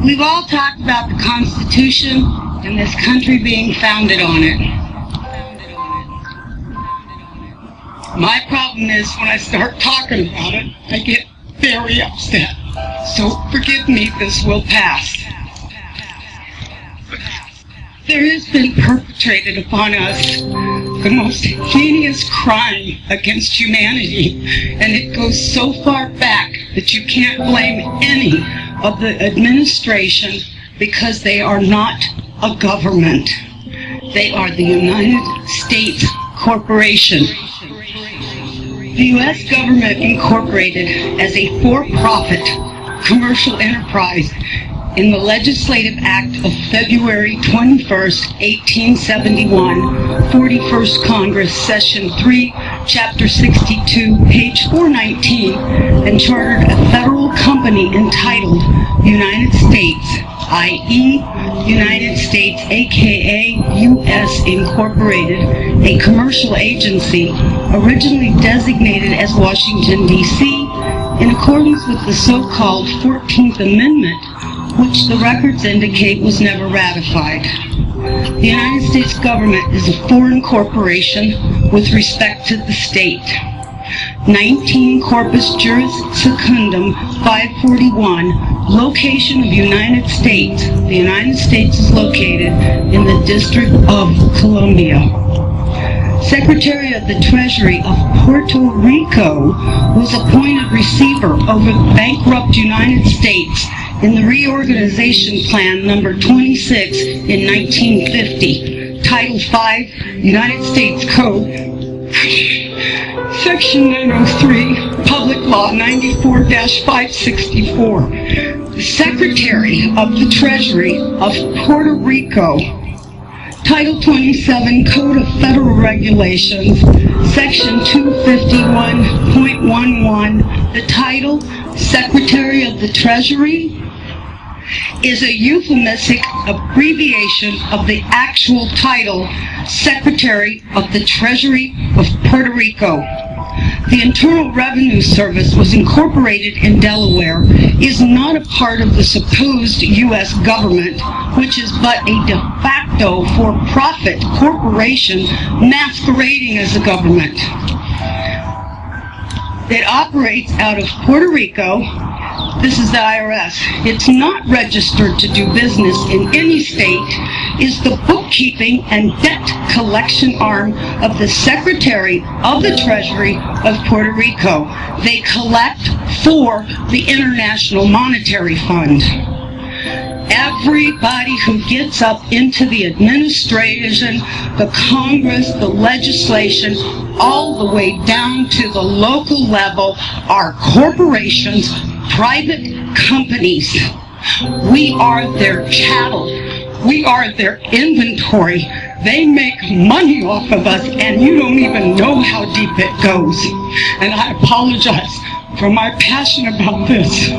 We've all talked about the Constitution and this country being founded on it. My problem is when I start talking about it, I get very upset. So forgive me, this will pass. There has been perpetrated upon us the most heinous crime against humanity, and it goes so far back that you can't blame any of the administration because they are not a government. They are the United States Corporation. The U.S. government incorporated as a for-profit commercial enterprise in the Legislative Act of February 21st, 1871, 41st Congress, Session 3, Chapter 62, page 419, and chartered a federal company entitled United States, i.e. United States, aka U.S. Incorporated, a commercial agency originally designated as Washington, D.C., in accordance with the so-called 14th Amendment, which the records indicate was never ratified. The United States government is a foreign corporation with respect to the state. 19 Corpus Juris Secundum 541, location of United States. The United States is located in the District of Columbia. Secretary of the Treasury of Puerto Rico was appointed receiver over the bankrupt United States in the Reorganization Plan number 26 in 1950, Title 5, United States Code, Section 903, Public Law 94-564. The Secretary of the Treasury of Puerto Rico, Title 27, Code of Federal Regulations, Section 251.11, the title, Secretary of the Treasury, is a euphemistic abbreviation of the actual title, Secretary of the Treasury of Puerto Rico. The Internal Revenue Service was incorporated in Delaware, is not a part of the supposed U.S. government, which is but a de facto for-profit corporation masquerading as a government. It operates out of Puerto Rico. This is the IRS. It's not registered to do business in any state, is the bookkeeping and debt collection arm of the Secretary of the Treasury of Puerto Rico. They collect for the International Monetary Fund. Everybody who gets up into the administration, the Congress, the legislation, all the way down to the local level are corporations, private companies. We are their chattel. We are their inventory. They make money off of us, and you don't even know how deep it goes. And I apologize for my passion about this.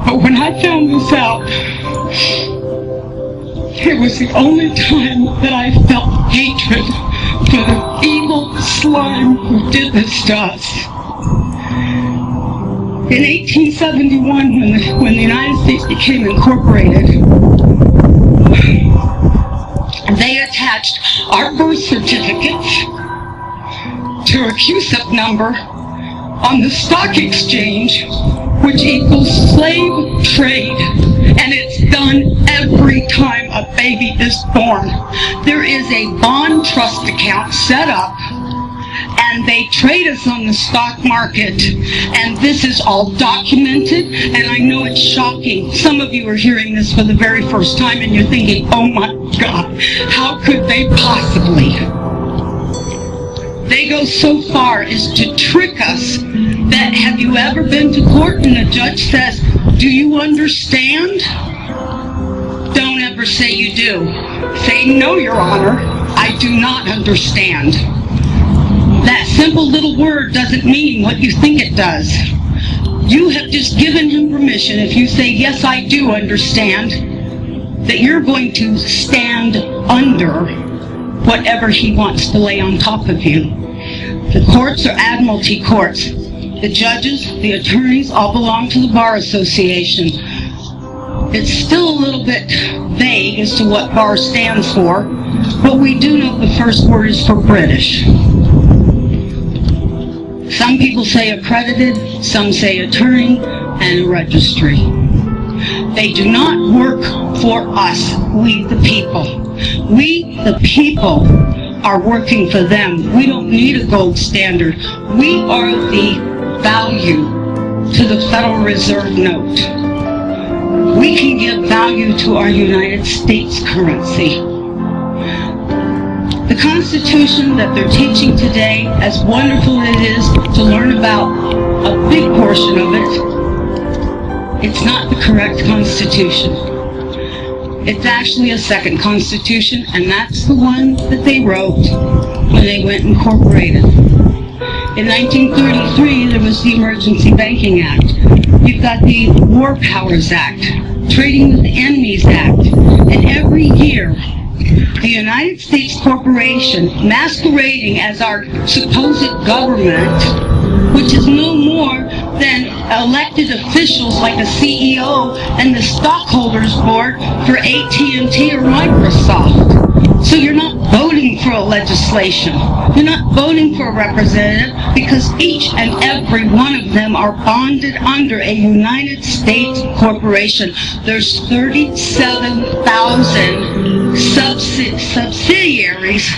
But when I found this out, it was the only time that I felt hatred for the evil slime who did this to us. In 1871, when the United States became incorporated, they attached our birth certificates to a CUSIP number on the stock exchange, which equals slave trade. And it's done every time a baby is born. There is a bond trust account set up, and they trade us on the stock market, and this is all documented. And I know it's shocking. Some of you are hearing this for the very first time, and you're thinking, oh my God, how could they possibly? They go so far as to trick us that, have you ever been to court and the judge says, do you understand? Don't ever say you do. Say, no, Your Honor, I do not understand. That simple little word doesn't mean what you think it does. You have just given him permission, if you say, yes, I do understand, that you're going to stand under whatever he wants to lay on top of you. The courts are admiralty courts. The judges, the attorneys, all belong to the Bar Association. It's still a little bit vague as to what BAR stands for, but we do know the first word is for British. Some people say accredited, some say attorney, and a registry. They do not work for us, we the people. We the people are working for them. We don't need a gold standard. We are the value to the Federal Reserve note. We can give value to our United States currency. The Constitution that they're teaching today, as wonderful as it is to learn about a big portion of it, it's not the correct Constitution. It's actually a second Constitution, and that's the one that they wrote when they went incorporated. In 1933, there was the Emergency Banking Act. You've got the War Powers Act, Trading with Enemies Act, and every year, the United States corporation, masquerading as our supposed government, which is no more than elected officials like a CEO and the stockholders board for AT&T or Microsoft. So you're not voting for a legislation. You're not voting for a representative because each and every one of them are bonded under a United States corporation. There's 37,000 subsidiaries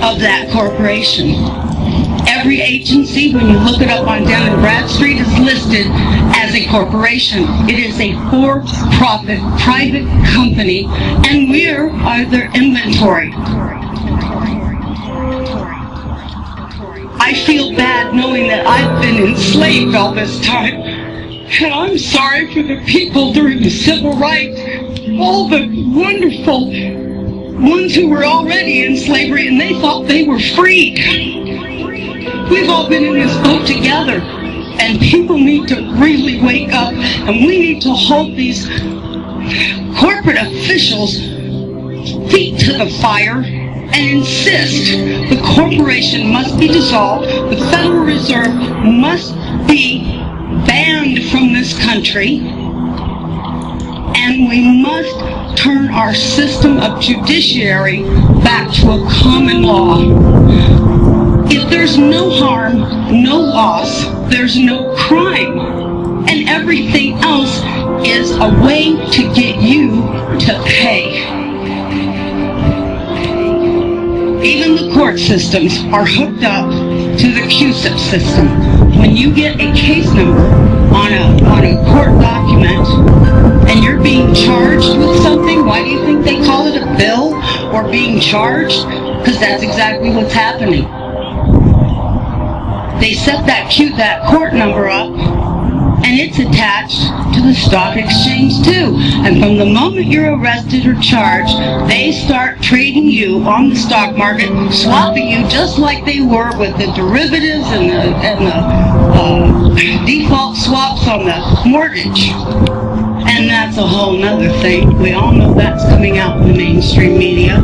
of that corporation. Every agency, when you look it up on Dun & Bradstreet, is listed as a corporation. It is a for-profit private company, and we are their inventory. I feel bad knowing that I've been enslaved all this time, and I'm sorry for the people during the civil rights, all the wonderful ones who were already in slavery and they thought they were freed. We've all been in this boat together, and people need to really wake up, and we need to hold these corporate officials' feet to the fire and insist the corporation must be dissolved, the Federal Reserve must be banned from this country, and we must turn our system of judiciary back to a common law. If there's no harm, no loss, there's no crime. And everything else is a way to get you to pay. Even the court systems are hooked up to the QSIP system. When you get a case number on a court document and you're being charged with something, why do you think they call it a bill or being charged? Because that's exactly what's happening. They set that court number up, and it's attached to the stock exchange too. And from the moment you're arrested or charged, they start trading you on the stock market, swapping you just like they were with the derivatives and the default swaps on the mortgage. And that's a whole nother thing. We all know that's coming out in the mainstream media.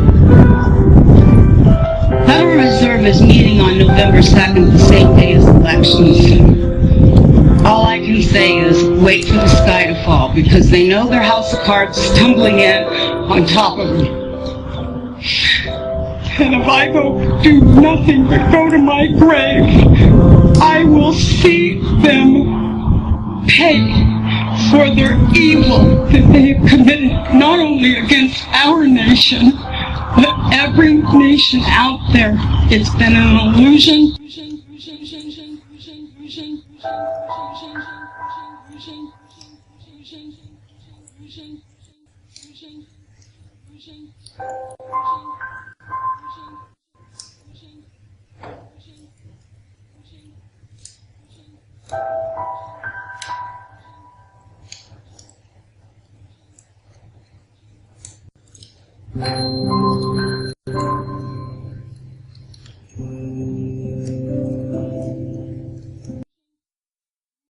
Federal Reserve is meeting on November 2nd, the same day as elections. All I can say is wait for the sky to fall, because they know their house of cards is tumbling in on top of them. And if I do nothing but go to my grave, I will see them pay for their evil that they have committed, not only against our nation, but every nation out there. It's been an illusion.